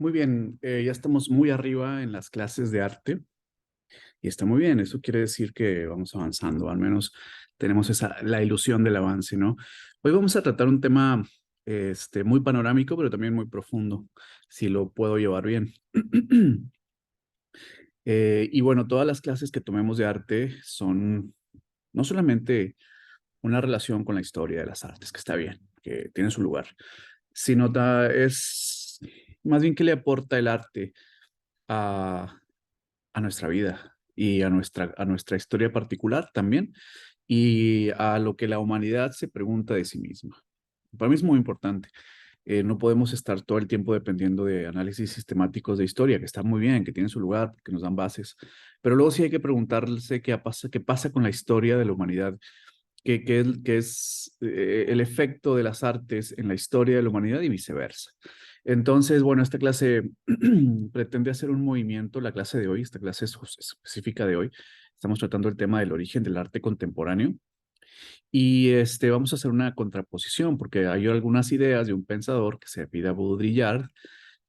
Muy bien, ya estamos muy arriba en las clases de arte y está muy bien. Eso quiere decir que vamos avanzando, al menos tenemos la ilusión del avance, ¿no? Hoy vamos a tratar un tema muy panorámico, pero también muy profundo, si lo puedo llevar bien. Y bueno, todas las clases que tomemos de arte son no solamente una relación con la historia de las artes, que está bien, que tiene su lugar, sino es más bien qué le aporta el arte a, a nuestra vida y a nuestra historia particular también y a lo que la humanidad se pregunta de sí misma. Para mí es muy importante. No podemos estar todo el tiempo dependiendo de análisis sistemáticos de historia, que está muy bien, que tienen su lugar, que nos dan bases, pero luego sí hay que preguntarse qué pasa con la historia de la humanidad, qué es el efecto de las artes en la historia de la humanidad y viceversa. Entonces, bueno, esta clase pretende hacer un movimiento, la clase de hoy, esta clase específica de hoy, estamos tratando el tema del origen del arte contemporáneo y vamos a hacer una contraposición porque hay algunas ideas de un pensador que se pide a Baudrillard,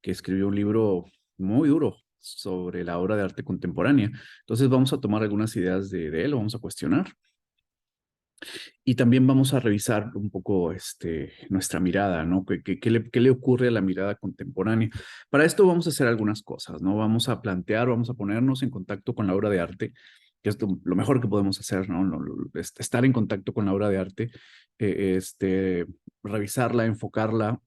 que escribió un libro muy duro sobre la obra de arte contemporánea. Entonces vamos a tomar algunas ideas de él, lo vamos a cuestionar. Y también vamos a revisar un poco nuestra mirada, ¿no? ¿Qué le ocurre a la mirada contemporánea? Para esto vamos a hacer algunas cosas, ¿no? Vamos a plantear, vamos a ponernos en contacto con la obra de arte, que es lo mejor que podemos hacer, ¿no? Estar en contacto con la obra de arte, revisarla, enfocarla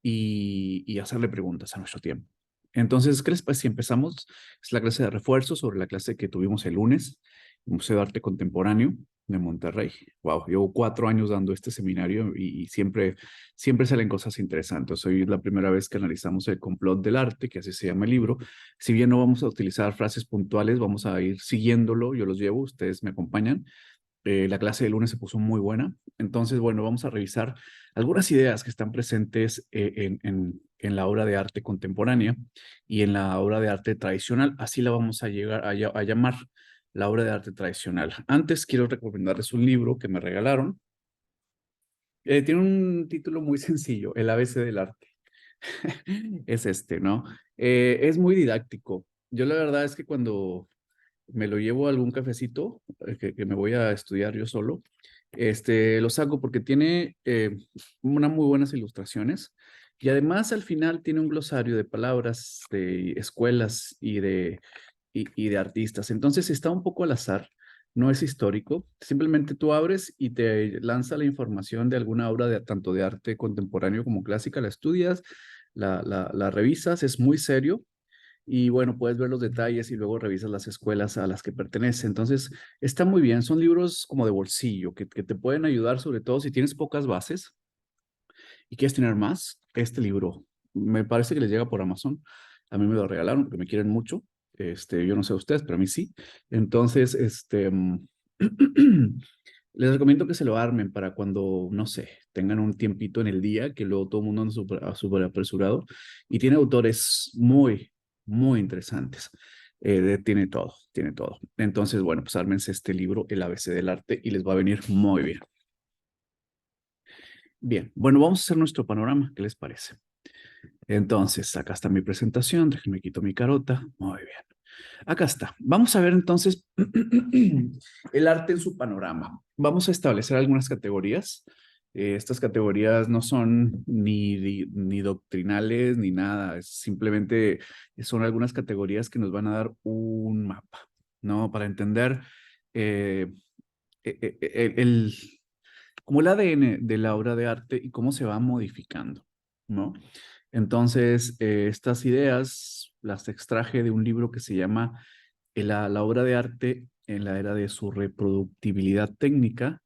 y hacerle preguntas a nuestro tiempo. Entonces, ¿qué les parece si empezamos? Es la clase de refuerzo sobre la clase que tuvimos el lunes, el Museo de Arte Contemporáneo de Monterrey. Wow, llevo 4 años dando este seminario y siempre salen cosas interesantes. Hoy es la primera vez que analizamos el complot del arte, que así se llama el libro. Si bien no vamos a utilizar frases puntuales, vamos a ir siguiéndolo. Yo los llevo, ustedes me acompañan. La clase de lunes se puso muy buena. Entonces, bueno, vamos a revisar algunas ideas que están presentes en la obra de arte contemporánea y en la obra de arte tradicional. Así la vamos a llegar a llamar la obra de arte tradicional. Antes quiero recomendarles un libro que me regalaron. Tiene un título muy sencillo, El ABC del arte. Es ¿no? Es muy didáctico. Yo la verdad es que cuando me lo llevo a algún cafecito que me voy a estudiar yo solo, lo saco porque tiene unas muy buenas ilustraciones y además al final tiene un glosario de palabras de escuelas y de artistas. Entonces está un poco al azar, no es histórico, simplemente tú abres y te lanza la información de alguna obra de tanto de arte contemporáneo como clásica, la estudias, la revisas, es muy serio y bueno, puedes ver los detalles y luego revisas las escuelas a las que pertenece. Entonces, está muy bien. Son libros como de bolsillo que te pueden ayudar, sobre todo si tienes pocas bases y quieres tener más. Este libro me parece que les llega por Amazon. A mí me lo regalaron porque me quieren mucho. Yo no sé a ustedes, pero a mí sí. Entonces, les recomiendo que se lo armen para cuando, no sé, tengan un tiempito en el día, que luego todo el mundo anda súper apresurado. Y tiene autores muy interesantes. Tiene todo, tiene todo. Entonces, bueno, pues ármense este libro, El ABC del arte, y les va a venir muy bien. Bien, bueno, vamos a hacer nuestro panorama. ¿Qué les parece? Entonces, acá está mi presentación. Déjenme quito mi carota. Muy bien. Acá está. Vamos a ver entonces el arte en su panorama. Vamos a establecer algunas categorías. Estas categorías no son ni doctrinales ni nada. Simplemente son algunas categorías que nos van a dar un mapa, ¿no? Para entender eh, el, como el ADN de la obra de arte y cómo se va modificando, ¿no? Entonces, estas ideas las extraje de un libro que se llama la obra de arte en la era de su reproductibilidad técnica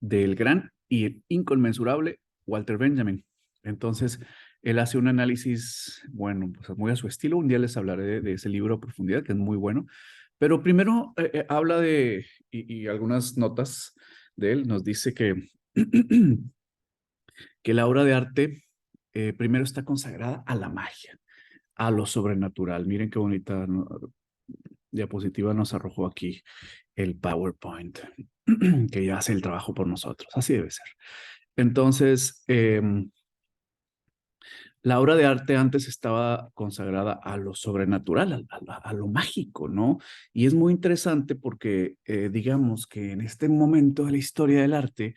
del gran y inconmensurable Walter Benjamin. Entonces, él hace un análisis, bueno, pues muy a su estilo. Un día les hablaré de ese libro a profundidad, que es muy bueno. Pero primero habla y algunas notas de él, nos dice que, que la obra de arte primero está consagrada a la magia, a lo sobrenatural. Miren qué bonita diapositiva nos arrojó aquí el PowerPoint, que ya hace el trabajo por nosotros. Así debe ser. Entonces, La obra de arte antes estaba consagrada a lo sobrenatural, a lo mágico, ¿no? Y es muy interesante porque digamos que en este momento de la historia del arte,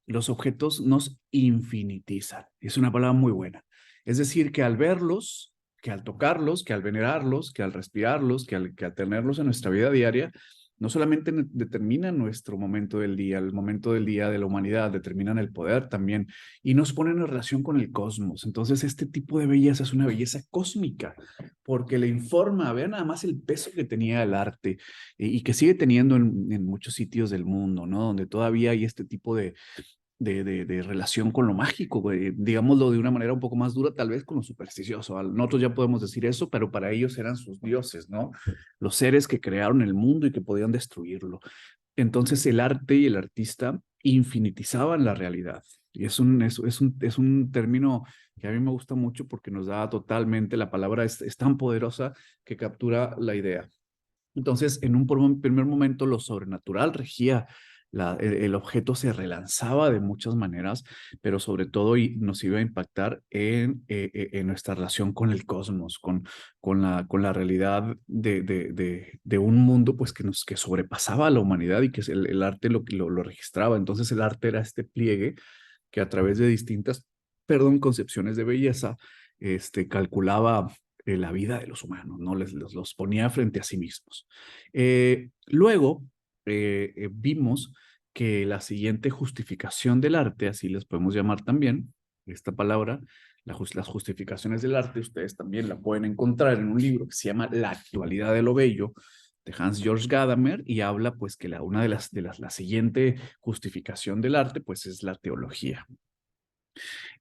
los objetos nos infinitizan. Es una palabra muy buena. Es decir, que al verlos, que al tocarlos, que al venerarlos, que al respirarlos, que al tenerlos en nuestra vida diaria, no solamente determinan nuestro momento del día, el momento del día de la humanidad, determinan el poder también y nos ponen en relación con el cosmos. Entonces, este tipo de belleza es una belleza cósmica porque le informa, vean nada más el peso que tenía el arte y que sigue teniendo en muchos sitios del mundo, ¿no? Donde todavía hay este tipo de relación con lo mágico, güey. Digámoslo de una manera un poco más dura, tal vez con lo supersticioso. Nosotros ya podemos decir eso, pero para ellos eran sus dioses, ¿no? Los seres que crearon el mundo y que podían destruirlo. Entonces el arte y el artista infinitizaban la realidad. Y es un término que a mí me gusta mucho porque nos da totalmente, la palabra es tan poderosa que captura la idea. Entonces, en un primer momento, lo sobrenatural regía, el objeto se relanzaba de muchas maneras, pero sobre todo nos iba a impactar en nuestra relación con el cosmos, con la realidad de un mundo pues, que sobrepasaba a la humanidad y que el arte lo registraba. Entonces, el arte era este pliegue que a través de distintas, perdón, concepciones de belleza, calculaba la vida de los humanos, ¿no? Los ponía frente a sí mismos. Luego vimos que la siguiente justificación del arte, así les podemos llamar también, esta palabra, las justificaciones del arte, ustedes también la pueden encontrar en un libro que se llama La actualidad de lo bello, de Hans Georg Gadamer, y habla pues que una la siguiente justificación del arte pues es la teología.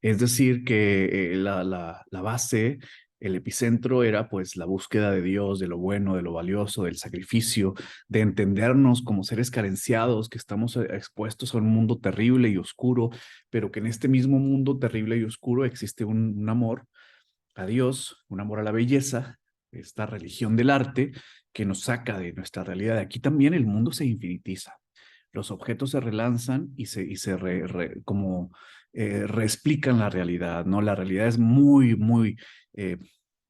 Es decir, que la base, el epicentro era pues la búsqueda de Dios, de lo bueno, de lo valioso, del sacrificio, de entendernos como seres carenciados, que estamos expuestos a un mundo terrible y oscuro, pero que en este mismo mundo terrible y oscuro existe un amor a Dios, un amor a la belleza, esta religión del arte que nos saca de nuestra realidad. Aquí también el mundo se infinitiza. Los objetos se relanzan como reexplican la realidad, ¿no? La realidad es muy, eh,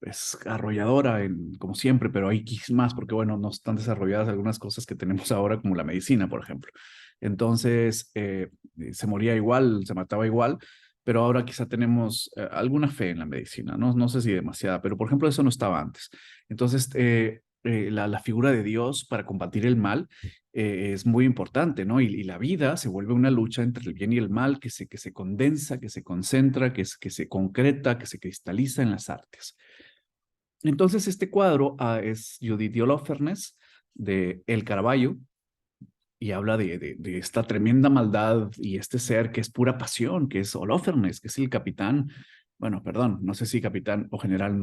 es arrolladora, como siempre, pero hay más porque, bueno, no están desarrolladas algunas cosas que tenemos ahora, como la medicina, por ejemplo. Entonces, se moría igual, se mataba igual, pero ahora quizá tenemos alguna fe en la medicina, ¿no? No sé si demasiada, pero por ejemplo eso no estaba antes. Entonces, la figura de Dios para combatir el mal es muy importante, ¿no? Y la vida se vuelve una lucha entre el bien y el mal que se condensa, que se concentra, que se concreta, que se cristaliza en las artes. Entonces, este cuadro es Judith Holofernes de El Caravaggio, y habla de esta tremenda maldad y este ser que es pura pasión, que es Holofernes, que es el capitán, bueno, perdón, no sé si capitán o general,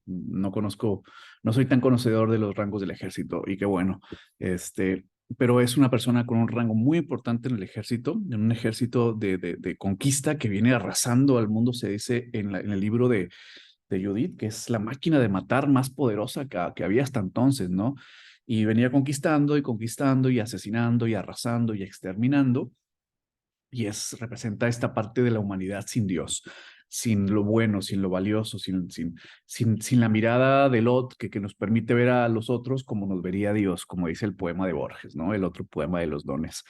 no conozco, no soy tan conocedor de los rangos del ejército y qué bueno, este, pero es una persona con un rango muy importante en el ejército, en un ejército de conquista que viene arrasando al mundo, se dice en el libro de Judith, que es la máquina de matar más poderosa que había hasta entonces, ¿no? Y venía conquistando y asesinando y arrasando y exterminando. Y representa esta parte de la humanidad sin Dios, sin lo bueno, sin lo valioso, sin la mirada del otro que nos permite ver a los otros como nos vería Dios, como dice el poema de Borges, ¿no? El otro poema de los dones.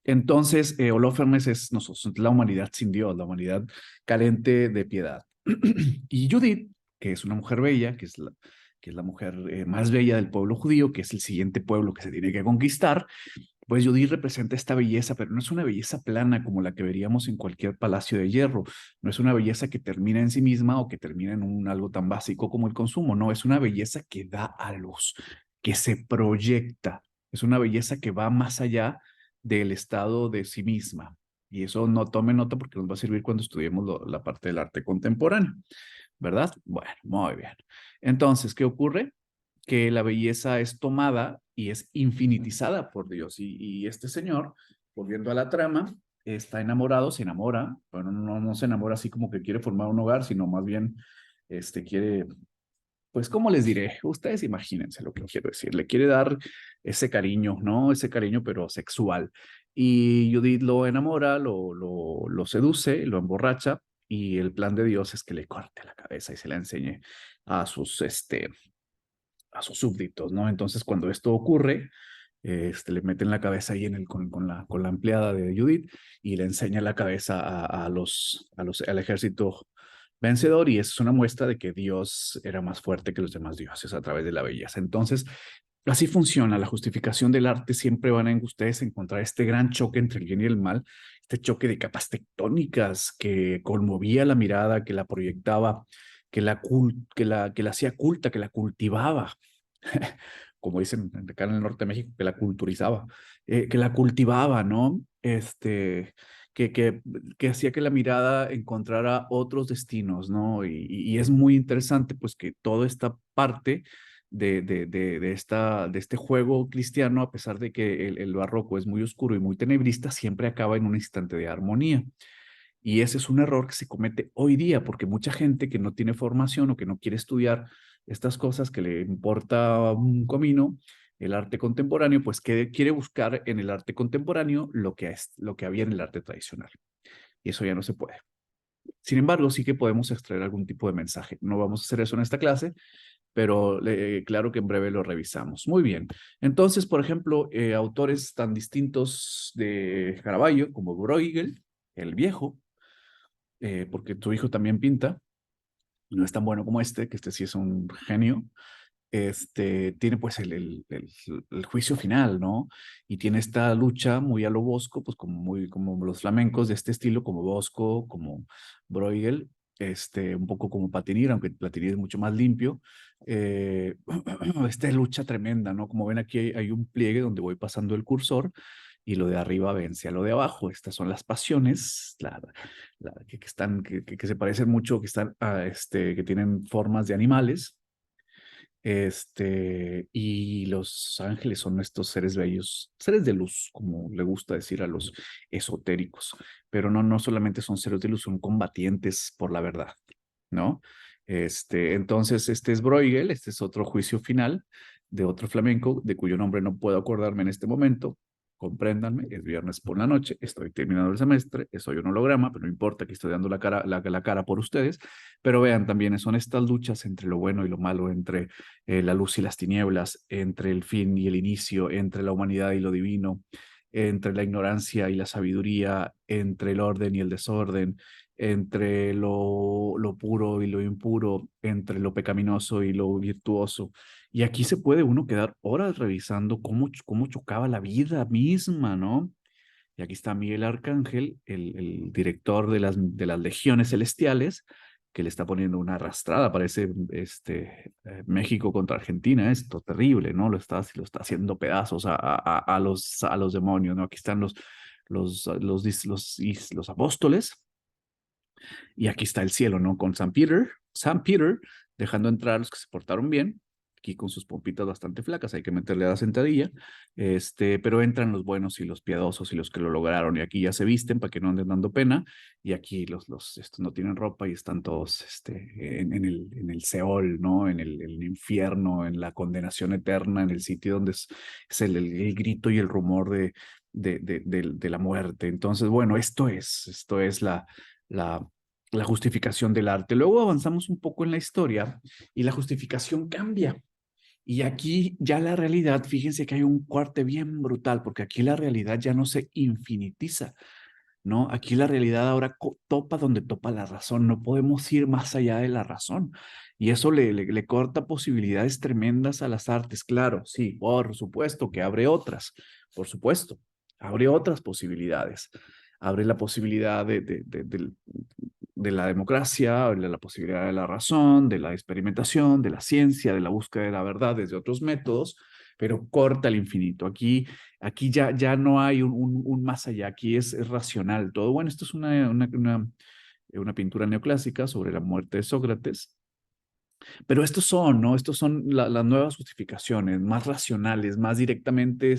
Entonces, Holofernes es nosotros, la humanidad sin Dios, la humanidad carente de piedad. Y Judith, que es una mujer bella, que es la mujer más bella del pueblo judío, que es el siguiente pueblo que se tiene que conquistar, pues Judith representa esta belleza, pero no es una belleza plana como la que veríamos en cualquier palacio de hierro. No es una belleza que termina en sí misma o que termina en algo tan básico como el consumo. No, es una belleza que da a luz, que se proyecta. Es una belleza que va más allá del estado de sí misma. Y eso no tome nota porque nos va a servir cuando estudiemos la parte del arte contemporáneo, ¿verdad? Bueno, muy bien. Entonces, ¿qué ocurre? Que la belleza es tomada y es infinitizada por Dios. Y este señor, volviendo a la trama, está enamorado, se enamora, bueno, no se enamora así como que quiere formar un hogar, sino más bien quiere, pues, ¿cómo les diré? Ustedes imagínense lo que quiero decir. Le quiere dar ese cariño, ¿no? Ese cariño, pero sexual. Y Judith lo enamora, lo seduce, lo emborracha y el plan de Dios es que le corte la cabeza y se la enseñe a a sus súbditos, ¿no? Entonces, cuando esto ocurre, le meten la cabeza ahí con la empleada de Judith y le enseña la cabeza al ejército vencedor, y es una muestra de que Dios era más fuerte que los demás dioses a través de la belleza. Entonces, así funciona la justificación del arte. Siempre van a ustedes encontrar este gran choque entre el bien y el mal, este choque de capas tectónicas que conmovía la mirada, que la proyectaba, que la hacía culta, que la cultivaba, como dicen acá en el norte de México, que la culturizaba, que la cultivaba, ¿no? Que, que, que hacía que la mirada encontrara otros destinos, ¿no? Y es muy interesante, pues, que toda esta parte de este juego cristiano, a pesar de que el barroco es muy oscuro y muy tenebrista, siempre acaba en un instante de armonía. Y ese es un error que se comete hoy día, porque mucha gente que no tiene formación o que no quiere estudiar estas cosas, que le importa un comino, el arte contemporáneo, pues que quiere buscar en el arte contemporáneo lo que había en el arte tradicional. Y eso ya no se puede. Sin embargo, sí que podemos extraer algún tipo de mensaje. No vamos a hacer eso en esta clase, pero claro que en breve lo revisamos. Muy bien. Entonces, por ejemplo, autores tan distintos de Caravaggio como Bruegel, el viejo, porque tu hijo también pinta, no es tan bueno como que este sí es un genio, tiene pues el juicio final, ¿no? Y tiene esta lucha muy a lo Bosco, pues como los flamencos de este estilo, como Bosco, como Bruegel, un poco como Patinir, aunque Patinir es mucho más limpio. Esta lucha tremenda, ¿no? Como ven aquí hay un pliegue donde voy pasando el cursor y lo de arriba vence a lo de abajo. Estas son las pasiones, que están, que se parecen mucho, que están, que tienen formas de animales. Y los ángeles son estos seres bellos, seres de luz, como le gusta decir a los esotéricos, pero no solamente son seres de luz, son combatientes por la verdad, ¿no? Entonces, este es Bruegel, este es otro juicio final de otro flamenco, de cuyo nombre no puedo acordarme en este momento. Compréndanme, es viernes por la noche, estoy terminando el semestre, soy un holograma, pero no importa que estoy dando la cara por ustedes, pero vean, también son estas luchas entre lo bueno y lo malo, entre la luz y las tinieblas, entre el fin y el inicio, entre la humanidad y lo divino, entre la ignorancia y la sabiduría, entre el orden y el desorden, entre lo puro y lo impuro, entre lo pecaminoso y lo virtuoso. Y aquí se puede uno quedar horas revisando cómo chocaba la vida misma, ¿no? Y aquí está Miguel Arcángel, el director de las legiones celestiales, que le está poniendo una arrastrada. Parece México contra Argentina, esto terrible, ¿no? Lo está haciendo pedazos a los demonios, ¿no? Aquí están los apóstoles, y aquí está el cielo, ¿no? Con San Peter, dejando entrar a los que se portaron bien, aquí con sus pompitas bastante flacas, hay que meterle a la sentadilla, pero entran los buenos y los piadosos y los que lo lograron, y aquí ya se visten para que no anden dando pena, y aquí estos no tienen ropa y están todos en el Seol, ¿no? El infierno, en la condenación eterna, en el sitio donde es el grito y el rumor de la muerte. Entonces, bueno, esto es la, la justificación del arte. Luego avanzamos un poco en la historia y la justificación cambia. Y aquí ya la realidad, fíjense que hay un corte bien brutal, porque aquí la realidad ya no se infinitiza, ¿no? Aquí la realidad ahora topa donde topa la razón, no podemos ir más allá de la razón. Y eso le corta posibilidades tremendas a las artes, claro, sí, por supuesto que abre otras, por supuesto, abre otras posibilidades. Abre la posibilidad de la democracia, abre la posibilidad de la razón, de la experimentación, de la ciencia, de la búsqueda de la verdad desde otros métodos, pero corta el infinito. Aquí ya no hay un más allá, aquí es racional todo. Bueno, esto es una pintura neoclásica sobre la muerte de Sócrates, pero estos son, ¿no? Estos son las nuevas justificaciones, más racionales, más directamente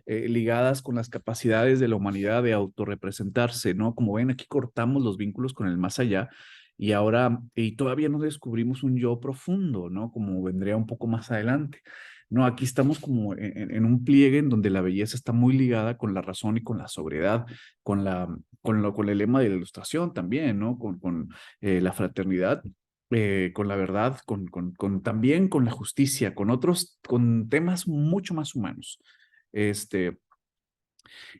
ligadas con las capacidades de la humanidad de autorrepresentarse, ¿no? Como ven, aquí cortamos los vínculos con el más allá y ahora, y todavía no descubrimos un yo profundo, ¿no? Como vendría un poco más adelante. No, aquí estamos como en un pliegue en donde la belleza está muy ligada con la razón y con la sobriedad, con el lema de la ilustración también, ¿no? Con la fraternidad, con la verdad, también con la justicia, con temas mucho más humanos. Este,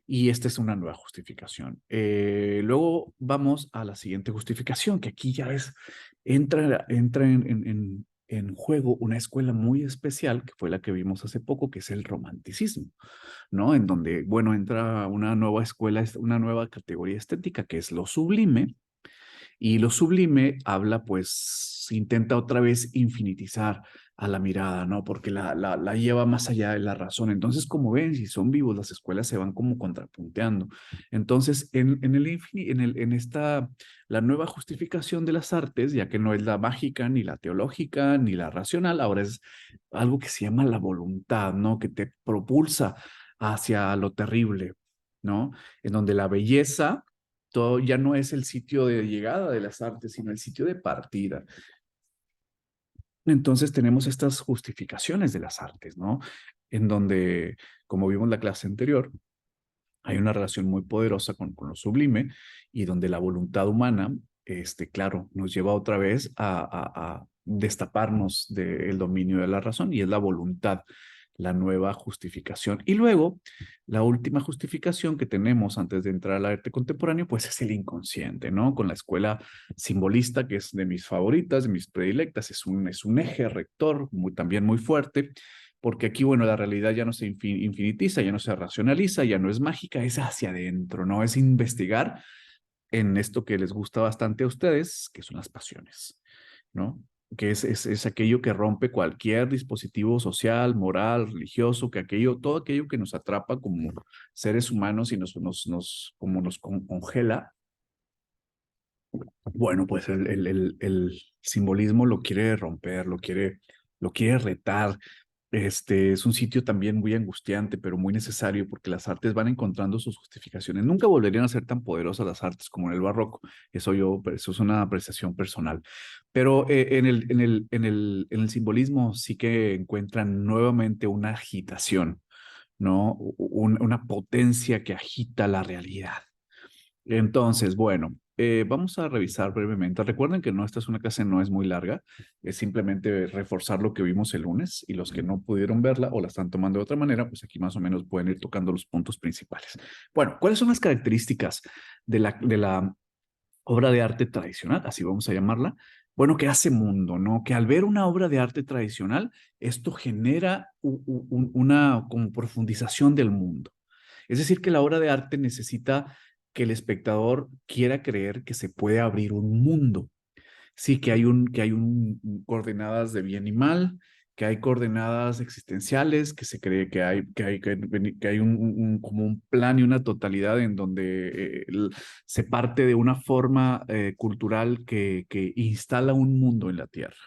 y esta es una nueva justificación. Luego vamos a la siguiente justificación, que aquí ya entra en juego una escuela muy especial, que fue la que vimos hace poco, que es el romanticismo, ¿no? En donde, bueno, entra una nueva escuela, una nueva categoría estética, que es lo sublime, y lo sublime habla, pues, intenta otra vez infinitizar a la mirada, ¿no? Porque la lleva más allá de la razón. Entonces, como ven, si son vivos, las escuelas se van como contrapunteando. Entonces, la nueva justificación de las artes, ya que no es la mágica, ni la teológica, ni la racional, ahora es algo que se llama la voluntad, ¿no? Que te propulsa hacia lo terrible, ¿no? En donde la belleza todo ya no es el sitio de llegada de las artes, sino el sitio de partida. Entonces tenemos estas justificaciones de las artes, ¿no? En donde, como vimos en la clase anterior, hay una relación muy poderosa con lo sublime y donde la voluntad humana, claro, nos lleva otra vez a destaparnos del dominio de la razón y es la voluntad, la nueva justificación. Y luego, la última justificación que tenemos antes de entrar al arte contemporáneo, pues es el inconsciente, ¿no? Con la escuela simbolista, que es de mis favoritas, de mis predilectas, es un eje rector también muy fuerte porque aquí, bueno, la realidad ya no se infinitiza, ya no se racionaliza, ya no es mágica, es hacia adentro, ¿no? Es investigar en esto que les gusta bastante a ustedes, que son las pasiones, ¿no? Que es aquello que rompe cualquier dispositivo social, moral, religioso, todo aquello que nos atrapa como seres humanos y como nos congela. Bueno, pues el simbolismo lo quiere romper, lo quiere retar. Es un sitio también muy angustiante, pero muy necesario porque las artes van encontrando sus justificaciones. Nunca volverían a ser tan poderosas las artes como en el barroco. Eso es una apreciación personal. Pero en el simbolismo sí que encuentran nuevamente una agitación, ¿no? Una potencia que agita la realidad. Entonces, bueno, vamos a revisar brevemente. Recuerden que esta es una clase, no es muy larga, es simplemente reforzar lo que vimos el lunes y los que no pudieron verla o la están tomando de otra manera, pues aquí más o menos pueden ir tocando los puntos principales. Bueno, ¿cuáles son las características de la obra de arte tradicional? Así vamos a llamarla. Bueno, que hace mundo, ¿no? Que al ver una obra de arte tradicional, esto genera una como profundización del mundo. Es decir, que la obra de arte necesita que el espectador quiera creer que se puede abrir un mundo. Sí, que hay coordenadas de bien y mal, que hay coordenadas existenciales, que se cree que hay como un plan y una totalidad en donde se parte de una forma cultural que instala un mundo en la Tierra.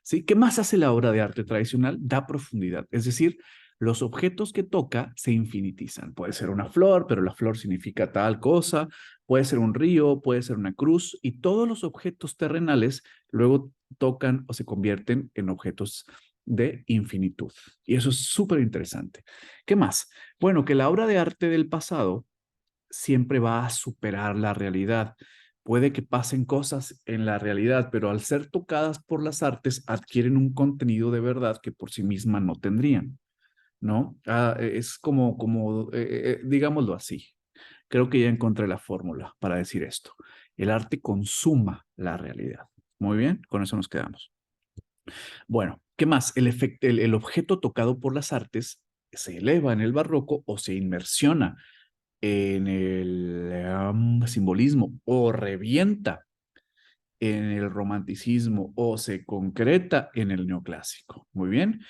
¿Sí? ¿Qué más hace la obra de arte tradicional? Da profundidad, es decir, los objetos que toca se infinitizan. Puede ser una flor, pero la flor significa tal cosa, puede ser un río, puede ser una cruz, y todos los objetos terrenales luego tocan o se convierten en objetos de infinitud. Y eso es súper interesante. ¿Qué más? Bueno, que la obra de arte del pasado siempre va a superar la realidad. Puede que pasen cosas en la realidad, pero al ser tocadas por las artes adquieren un contenido de verdad que por sí misma no tendrían, ¿no? Es digámoslo así. Creo que ya encontré la fórmula para decir esto. El arte consuma la realidad. Muy bien, con eso nos quedamos. Bueno, ¿qué más? El objeto tocado por las artes se eleva en el barroco o se inmersiona en el simbolismo o revienta en el romanticismo o se concreta en el neoclásico. Muy bien.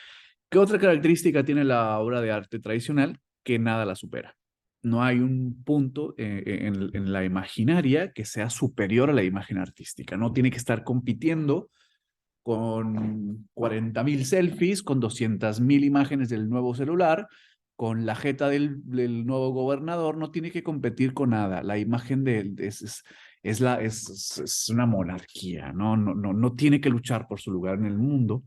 ¿Qué otra característica tiene la obra de arte tradicional? Que nada la supera. No hay un punto en la imaginaria que sea superior a la imagen artística. No tiene que estar compitiendo con 40.000 selfies, con 200.000 imágenes del nuevo celular, con la jeta del nuevo gobernador, no tiene que competir con nada. La imagen es una monarquía, ¿no? No tiene que luchar por su lugar en el mundo.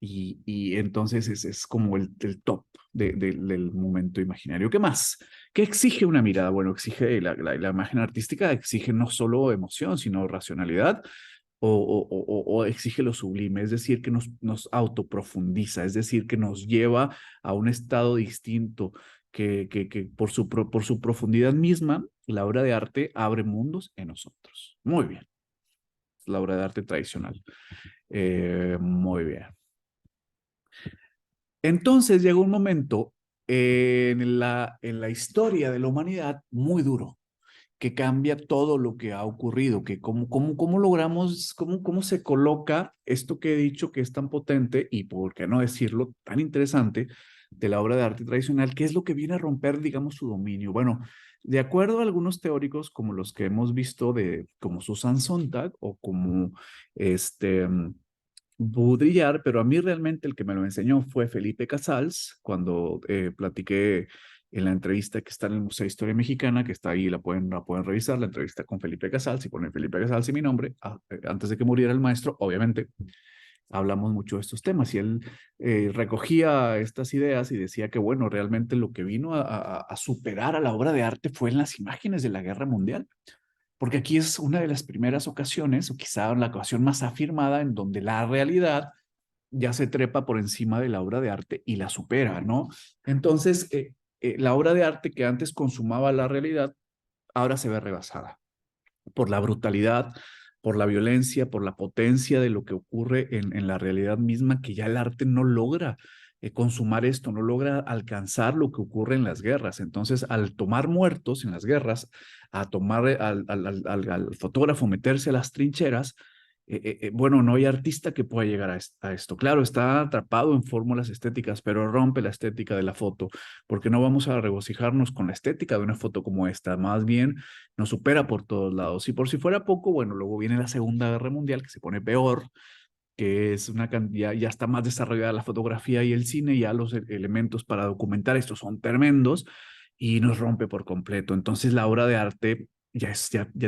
y entonces es como el top del momento imaginario. ¿Qué más? ¿Qué exige una mirada? Bueno, exige la imagen artística, exige no solo emoción, sino racionalidad, o exige lo sublime, es decir, que nos autoprofundiza, es decir, que nos lleva a un estado distinto, que por su profundidad misma, la obra de arte abre mundos en nosotros. Muy bien, la obra de arte tradicional. Muy bien. Entonces llegó un momento en la historia de la humanidad muy duro, que cambia todo lo que ha ocurrido, que cómo logramos, cómo se coloca esto que he dicho que es tan potente y, por qué no decirlo, tan interesante de la obra de arte tradicional, qué es lo que viene a romper, digamos, su dominio. Bueno, de acuerdo a algunos teóricos como los que hemos visto como Susan Sontag o como este... Baudrillard, pero a mí realmente el que me lo enseñó fue Felipe Casals, cuando platiqué en la entrevista que está en el Museo de Historia Mexicana, que está ahí, la pueden revisar, la entrevista con Felipe Casals, y ponen Felipe Casals y mi nombre, antes de que muriera el maestro, obviamente hablamos mucho de estos temas, y él recogía estas ideas y decía que, bueno, realmente lo que vino a superar a la obra de arte fue en las imágenes de la Guerra Mundial, porque aquí es una de las primeras ocasiones, o quizá la ocasión más afirmada, en donde la realidad ya se trepa por encima de la obra de arte y la supera, ¿no? Entonces, la obra de arte que antes consumaba la realidad, ahora se ve rebasada por la brutalidad, por la violencia, por la potencia de lo que ocurre en la realidad misma, que ya el arte no logra consumar esto, no logra alcanzar lo que ocurre en las guerras. Entonces, al tomar muertos en las guerras, a tomar al fotógrafo, meterse a las trincheras, bueno, no hay artista que pueda llegar a esto. Claro, está atrapado en fórmulas estéticas, pero rompe la estética de la foto, porque no vamos a regocijarnos con la estética de una foto como esta. Más bien, nos supera por todos lados. Y por si fuera poco, bueno, luego viene la Segunda Guerra Mundial, que se pone peor, que es una cantidad, ya está más desarrollada la fotografía y el cine, ya los elementos para documentar esto son tremendos y nos rompe por completo. Entonces la obra de arte ya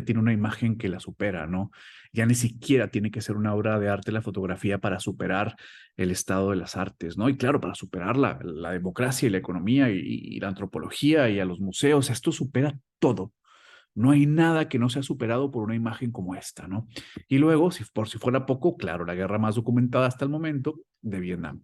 tiene una imagen que la supera, ¿no? Ya ni siquiera tiene que ser una obra de arte la fotografía para superar el estado de las artes, ¿no? Y claro, para superar la democracia y la economía y la antropología y a los museos, esto supera todo. No hay nada que no sea superado por una imagen como esta, ¿no? Y luego, por si fuera poco, claro, la guerra más documentada hasta el momento de Vietnam.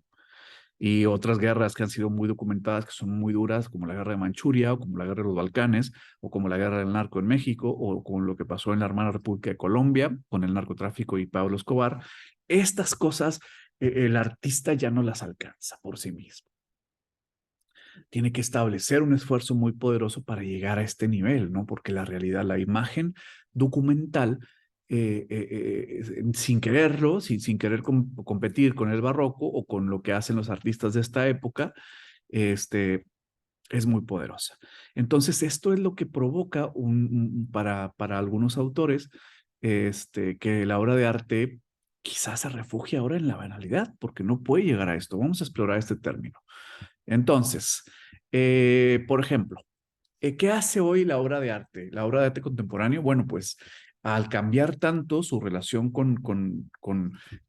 Y otras guerras que han sido muy documentadas, que son muy duras, como la guerra de Manchuria, o como la guerra de los Balcanes, o como la guerra del narco en México, o con lo que pasó en la hermana República de Colombia, con el narcotráfico y Pablo Escobar. Estas cosas, el artista ya no las alcanza por sí mismo, tiene que establecer un esfuerzo muy poderoso para llegar a este nivel, ¿no? Porque la realidad, la imagen documental, sin quererlo, sin querer competir con el barroco o con lo que hacen los artistas de esta época, este, es muy poderosa. Entonces, esto es lo que provoca para algunos autores que la obra de arte quizás se refugie ahora en la banalidad, porque no puede llegar a esto. Vamos a explorar este término. Entonces, por ejemplo, ¿qué hace hoy la obra de arte? La obra de arte contemporáneo, bueno, pues al cambiar tanto su relación con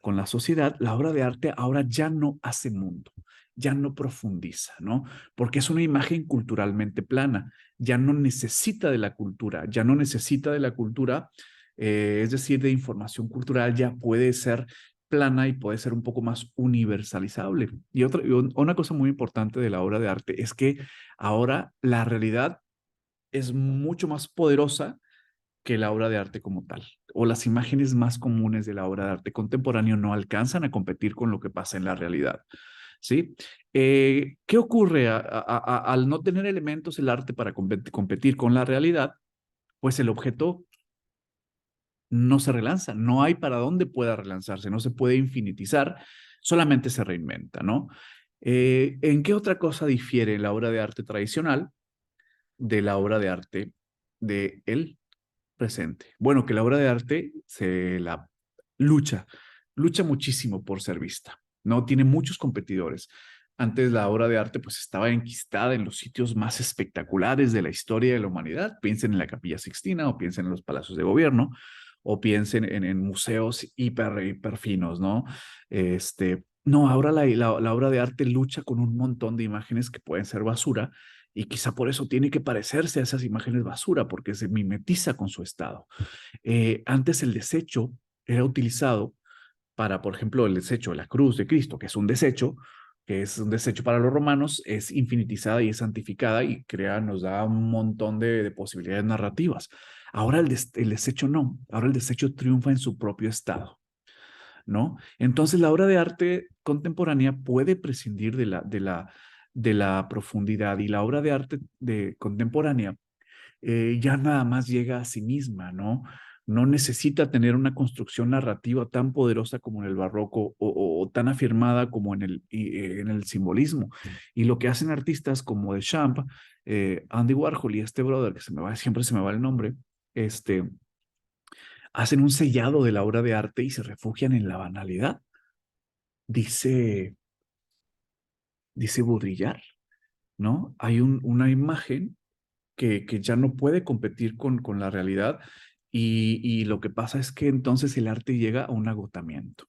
la sociedad, la obra de arte ahora ya no hace mundo, ya no profundiza, ¿no? Porque es una imagen culturalmente plana, ya no necesita de la cultura, ya no necesita de la cultura, es decir, de información cultural, ya puede ser plana y puede ser un poco más universalizable. Una cosa muy importante de la obra de arte es que ahora la realidad es mucho más poderosa que la obra de arte como tal, o las imágenes más comunes de la obra de arte contemporáneo no alcanzan a competir con lo que pasa en la realidad. ¿Sí? ¿Qué ocurre al no tener elementos el arte para competir con la realidad? Pues el objeto no se relanza, no hay para dónde pueda relanzarse, no se puede infinitizar, solamente se reinventa, ¿no? ¿En qué otra cosa difiere la obra de arte tradicional de la obra de arte de el presente? Bueno, que la obra de arte se la lucha, lucha muchísimo por ser vista, ¿no? Tiene muchos competidores. Antes la obra de arte pues estaba enquistada en los sitios más espectaculares de la historia de la humanidad. Piensen en la Capilla Sixtina o piensen en los palacios de gobierno o piensen en museos hiper finos, ¿no? No, ahora la obra de arte lucha con un montón de imágenes que pueden ser basura y quizá por eso tiene que parecerse a esas imágenes basura, porque se mimetiza con su estado. Antes el desecho era utilizado para, por ejemplo, el desecho de la cruz de Cristo, que es un desecho para los romanos, es infinitizada y es santificada y crea, nos da un montón de posibilidades narrativas. Ahora el desecho no, ahora el desecho triunfa en su propio estado. ¿No? Entonces la obra de arte contemporánea puede prescindir de la profundidad y la obra de arte contemporánea ya nada más llega a sí misma, ¿no? No necesita tener una construcción narrativa tan poderosa como en el barroco o tan afirmada como en el simbolismo. Y lo que hacen artistas como Duchamp, Andy Warhol y este brother, que siempre se me va el nombre, este, hacen un sellado de la obra de arte y se refugian en la banalidad. Dice, dice Baudrillard, ¿no? Hay una imagen que ya no puede competir con la realidad y lo que pasa es que entonces el arte llega a un agotamiento,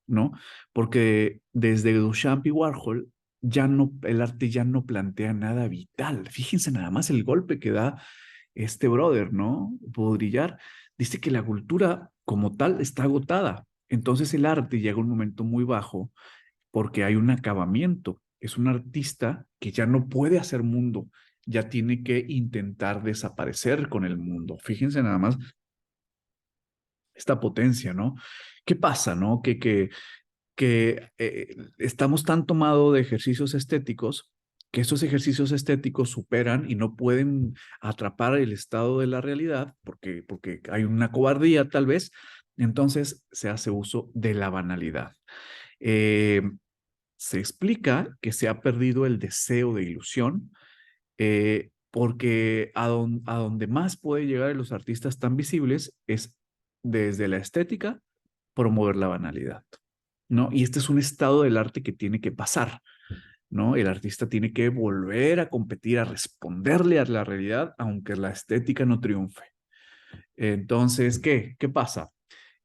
¿no? Porque desde Duchamp y Warhol ya no, el arte ya no plantea nada vital. Fíjense nada más el golpe que da este brother, ¿no? Baudrillard dice que la cultura como tal está agotada. Entonces el arte llega a un momento muy bajo porque hay un acabamiento. Es un artista que ya no puede hacer mundo, ya tiene que intentar desaparecer con el mundo. Fíjense nada más esta potencia, ¿no? ¿Qué pasa, no? Que estamos tan tomados de ejercicios estéticos que esos ejercicios estéticos superan y no pueden atrapar el estado de la realidad porque hay una cobardía tal vez, entonces se hace uso de la banalidad. Eh, Se explica que se ha perdido el deseo de ilusión, porque a donde más puede llegar los artistas tan visibles es desde la estética, promover la banalidad, ¿no? Y este es un estado del arte que tiene que pasar, ¿no? El artista tiene que volver a competir, a responderle a la realidad, aunque la estética no triunfe. Entonces, ¿qué pasa?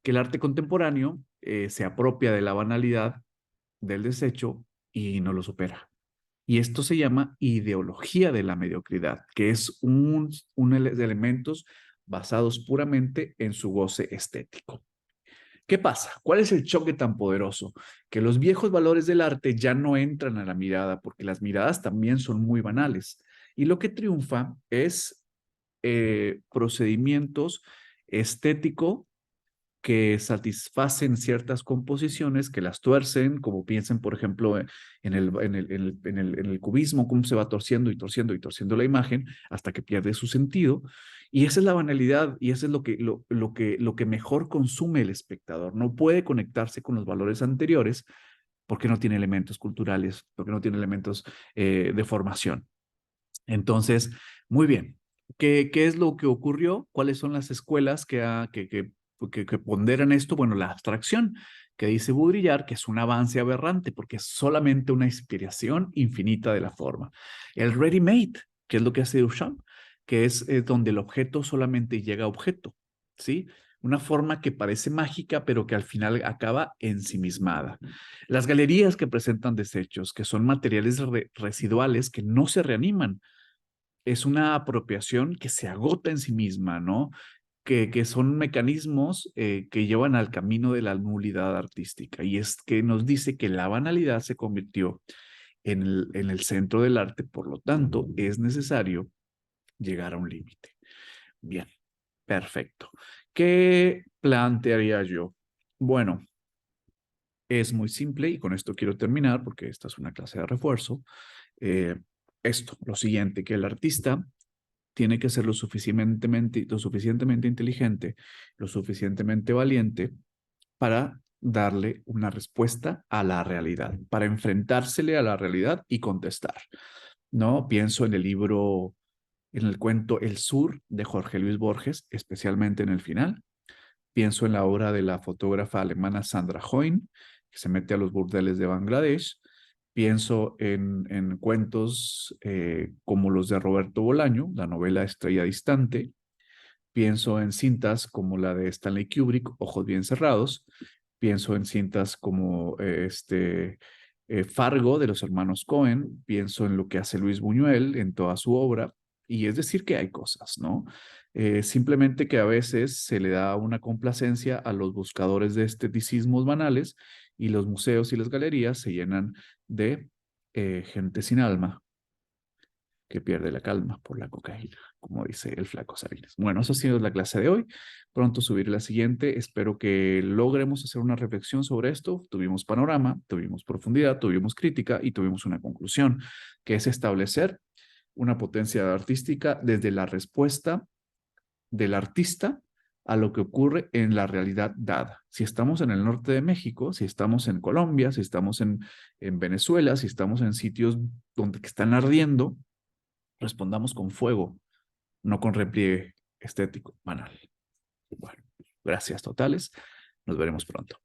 Que el arte contemporáneo se apropia de la banalidad, del desecho y no lo supera. Y esto se llama ideología de la mediocridad, que es de elementos basados puramente en su goce estético. ¿Qué pasa? ¿Cuál es el choque tan poderoso? Que los viejos valores del arte ya no entran a la mirada, porque las miradas también son muy banales. Y lo que triunfa es procedimientos estético que satisfacen ciertas composiciones, que las tuercen, como piensen, por ejemplo, en el cubismo, cómo se va torciendo y torciendo y torciendo la imagen hasta que pierde su sentido. Y esa es la banalidad y eso es lo que mejor consume el espectador. No puede conectarse con los valores anteriores porque no tiene elementos culturales, porque no tiene elementos de formación. Entonces, muy bien. ¿Qué es lo que ocurrió? ¿Cuáles son las escuelas que ponderan esto? Bueno, la abstracción, que dice Baudrillard, que es un avance aberrante porque es solamente una inspiración infinita de la forma. El ready-made, que es lo que hace Duchamp, que es donde el objeto solamente llega a objeto, ¿sí? Una forma que parece mágica, pero que al final acaba ensimismada. Las galerías que presentan desechos, que son materiales residuales que no se reaniman, es una apropiación que se agota en sí misma, ¿no? Que son mecanismos que llevan al camino de la nulidad artística. Y es que nos dice que la banalidad se convirtió en el centro del arte, por lo tanto, es necesario llegar a un límite. Bien, perfecto. ¿Qué plantearía yo? Bueno, es muy simple y con esto quiero terminar porque esta es una clase de refuerzo. Eh, lo siguiente, que el artista tiene que ser lo suficientemente inteligente, lo suficientemente valiente para darle una respuesta a la realidad, para enfrentársele a la realidad y contestar. ¿No? Pienso en el libro, en el cuento El Sur de Jorge Luis Borges, especialmente en el final. Pienso en la obra de la fotógrafa alemana Sandra Hoyn, que se mete a los burdeles de Bangladesh. Pienso en cuentos como los de Roberto Bolaño, la novela Estrella Distante. Pienso en cintas como la de Stanley Kubrick, Ojos Bien Cerrados. pienso en cintas como Fargo de los hermanos Cohen, pienso en lo que hace Luis Buñuel en toda su obra, y es decir que hay cosas, ¿no? Simplemente que a veces se le da una complacencia a los buscadores de esteticismos banales y los museos y las galerías se llenan de gente sin alma que pierde la calma por la cocaína, como dice el flaco Sabines. Bueno, eso ha sido la clase de hoy. Pronto subiré la siguiente. Espero que logremos hacer una reflexión sobre esto. Tuvimos panorama, tuvimos profundidad, tuvimos crítica y tuvimos una conclusión, que es establecer una potencia artística desde la respuesta del artista a lo que ocurre en la realidad dada. Si estamos en el norte de México, si estamos en Colombia, si estamos en Venezuela, si estamos en sitios donde que están ardiendo, respondamos con fuego, no con repliegue estético banal. Bueno, gracias totales. Nos veremos pronto.